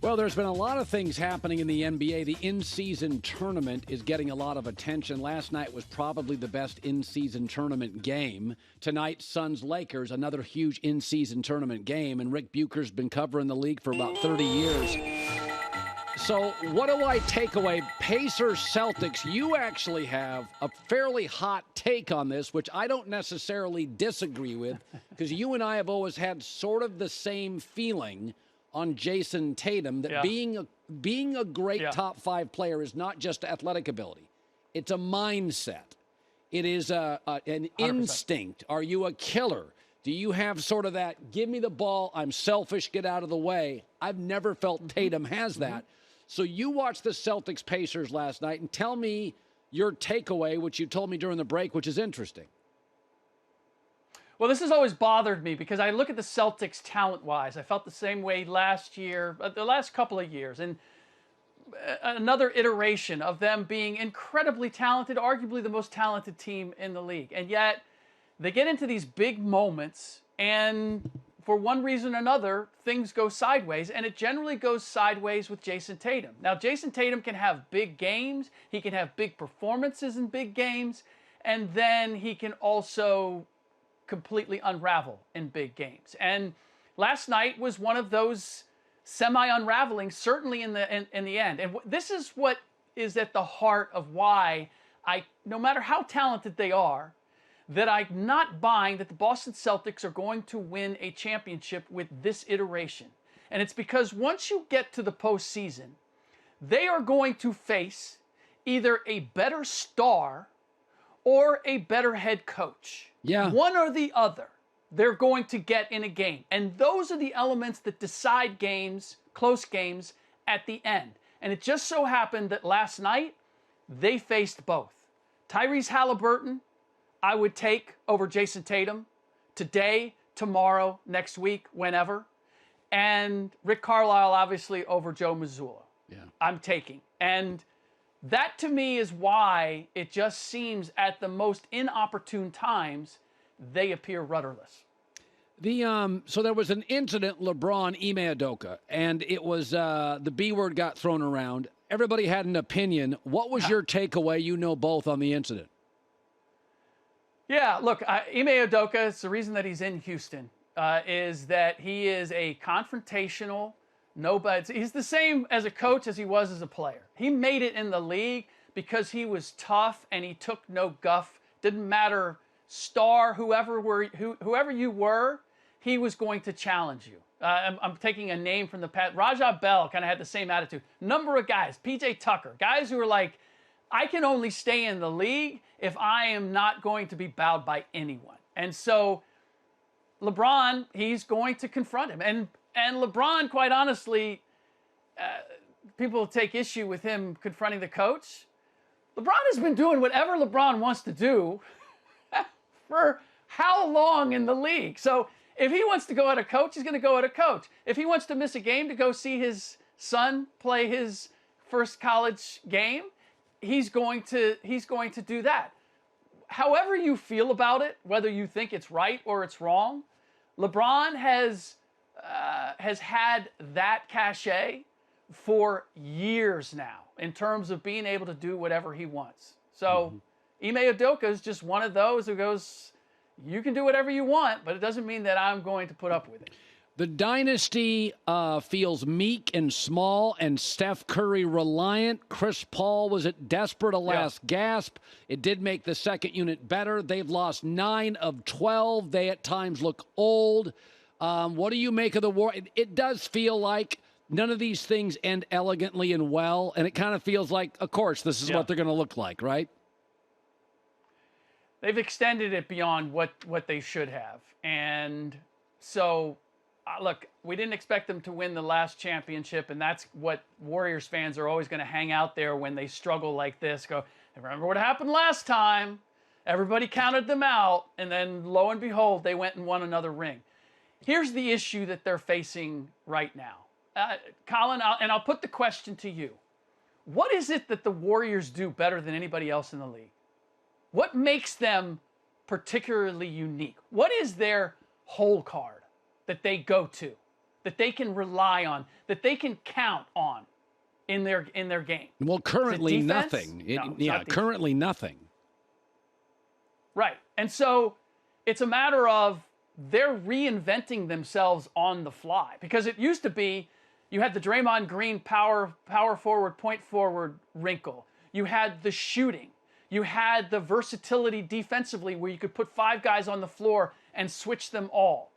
Well, there's been a lot of things happening in the NBA. The in-season tournament is getting a lot of attention. Last night was probably the best in-season tournament game. Tonight, Suns-Lakers, another huge in-season tournament game. And Rick Bucher's been covering the league for about 30 years. So what do I take away? Pacers-Celtics, you actually have a fairly hot take on this, which I don't necessarily disagree with, because you and I have always had sort of the same feeling on Jason Tatum, that being a great top five player is not just athletic ability. It's a mindset. It is an 100%. Instinct. Are you a killer? Do you have sort of that, give me the ball, I'm selfish, get out of the way? I've never felt Tatum has that. So you watched the Celtics-Pacers last night, and tell me your takeaway, which you told me during the break, which is interesting. Well, this has always bothered me because I look at the Celtics talent-wise. I felt the same way last year, the last couple of years, and another iteration of them being incredibly talented, arguably the most talented team in the league. And yet, they get into these big moments, and for one reason or another, things go sideways, and it generally goes sideways with Jason Tatum. Now, Jason Tatum can have big games, he can have big performances in big games, and then he can also completely unravel in big games. And last night was one of those semi-unraveling, certainly in the end. And this is what is at the heart of why no matter how talented they are, that I'm not buying that the Boston Celtics are going to win a championship with this iteration. And it's because once you get to the postseason, they are going to face either a better star or a better head coach. Yeah. One or the other, they're going to get in a game. And those are the elements that decide games, close games, at the end. And it just so happened that last night, they faced both. Tyrese Halliburton, I would take over Jason Tatum today, tomorrow, next week, whenever. And Rick Carlisle, obviously, over Joe Mazzulla. Yeah. I'm taking. And that, to me, is why it just seems at the most inopportune times they appear rudderless. So there was an incident, LeBron, Ime Udoka, and it was the B word got thrown around. Everybody had an opinion. What was your takeaway? You know both on the incident. Yeah, look, Ime Udoka, it's the reason that he's in Houston, is that he is a confrontational, he's the same as a coach as he was as a player. He made it in the league because he was tough and he took no guff. Didn't matter, star, whoever you were, he was going to challenge you. I'm taking a name from the past. Raja Bell kind of had the same attitude. Number of guys, PJ Tucker, guys who are like, I can only stay in the league if I am not going to be bowed by anyone. And so LeBron, he's going to confront him. And LeBron, quite honestly, people take issue with him confronting the coach. LeBron has been doing whatever LeBron wants to do for how long in the league? So if he wants to go at a coach, he's going to go at a coach. If he wants to miss a game to go see his son play his first college game, he's going to do that. However you feel about it, whether you think it's right or it's wrong, LeBron has had that cachet for years now in terms of being able to do whatever he wants. So Ime Udoka is just one of those who goes, you can do whatever you want, but it doesn't mean that I'm going to put up with it. The dynasty feels meek and small and Steph Curry reliant. Chris Paul was at desperate a last gasp. It did make the second unit better. They've lost 9 of 12. They at times look old. What do you make of the war? It does feel like none of these things end elegantly and well, and it kind of feels like, of course, this is what they're going to look like, right? They've extended it beyond what they should have. And so, look, we didn't expect them to win the last championship, and that's what Warriors fans are always going to hang out there when they struggle like this. Go, remember what happened last time? Everybody counted them out, and then lo and behold, they went and won another ring. Here's the issue that they're facing right now. Colin, I'll put the question to you. What is it that the Warriors do better than anybody else in the league? What makes them particularly unique? What is their hole card that they go to that they can rely on, that they can count on in their game? Well, currently nothing. No, currently nothing. Right. And so it's a matter of they're reinventing themselves on the fly, because it used to be you had the Draymond Green power forward, point forward wrinkle. You had the shooting. You had the versatility defensively where you could put 5 guys on the floor and switch them all.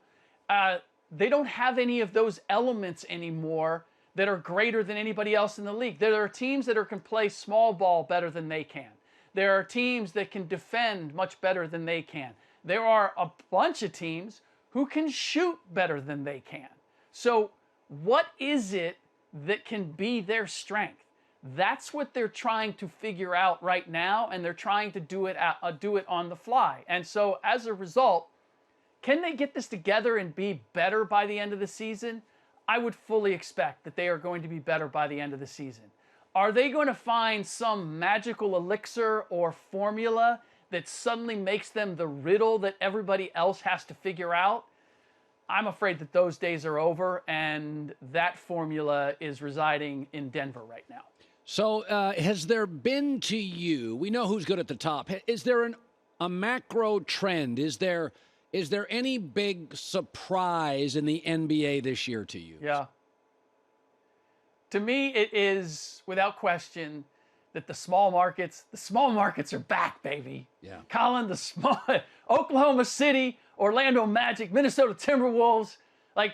They don't have any of those elements anymore that are greater than anybody else in the league. There are teams that can play small ball better than they can. There are teams that can defend much better than they can. There are a bunch of teams who can shoot better than they can. So what is it that can be their strength? That's what they're trying to figure out right now, and they're trying to do it on the fly. And so as a result, can they get this together and be better by the end of the season? I would fully expect that they are going to be better by the end of the season. Are they going to find some magical elixir or formula that suddenly makes them the riddle that everybody else has to figure out? I'm afraid that those days are over, and that formula is residing in Denver right now. So has there been to you, we know who's good at the top, is there a macro trend? Is there any big surprise in the NBA this year to you? Yeah. To me, it is, without question, that the small markets are back, baby. Yeah. Colin, Oklahoma City, Orlando Magic, Minnesota Timberwolves. Like,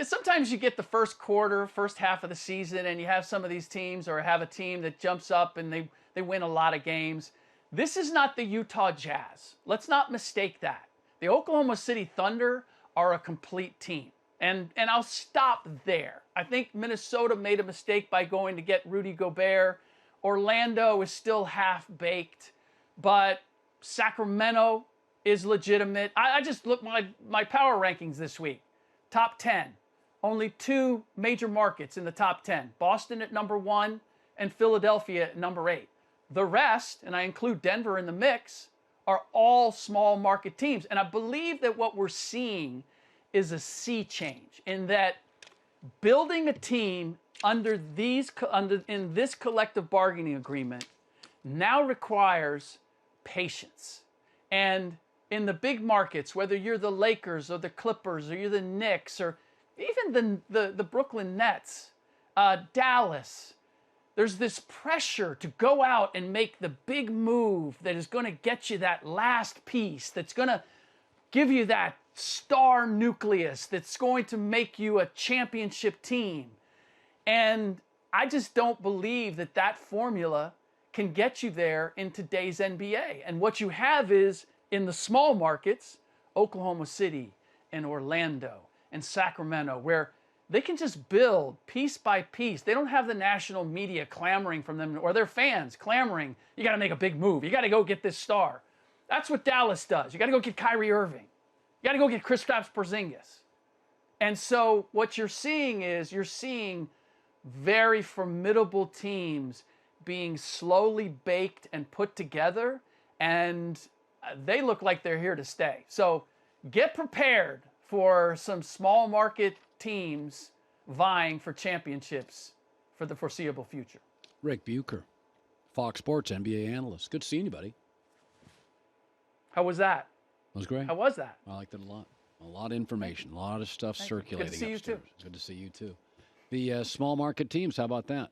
sometimes you get the first half of the season, and you have some of these teams, or have a team that jumps up and they win a lot of games. This is not the Utah Jazz. Let's not mistake that. The Oklahoma City Thunder are a complete team. And I'll stop there. I think Minnesota made a mistake by going to get Rudy Gobert. Orlando is still half-baked, but Sacramento is legitimate. I just looked my power rankings this week. Top 10. Only 2 major markets in the top 10. Boston at number 1 and Philadelphia at number 8. The rest, and I include Denver in the mix, are all small market teams. And I believe that what we're seeing is a sea change, in that building a team in this collective bargaining agreement now requires patience. And in the big markets, whether you're the Lakers or the Clippers or you're the Knicks or even the Brooklyn Nets, Dallas, there's this pressure to go out and make the big move that is going to get you that last piece, that's going to give you that star nucleus, that's going to make you a championship team. And I just don't believe that formula can get you there in today's NBA. And what you have is, in the small markets, Oklahoma City and Orlando and Sacramento, where they can just build piece by piece. They don't have the national media clamoring from them, or their fans clamoring, you got to make a big move. You got to go get this star. That's what Dallas does. You got to go get Kyrie Irving. You got to go get Kristaps Porzingis. And so what you're seeing is, very formidable teams being slowly baked and put together, and they look like they're here to stay. So get prepared for some small market teams vying for championships for the foreseeable future. Rick Bucher, Fox Sports NBA analyst. Good seeing you, buddy. How was that? It was great. How was that? I liked it a lot. A lot of information, a lot of stuff circulating upstairs. Good to see you too. Good to see you too. The small market teams, how about that?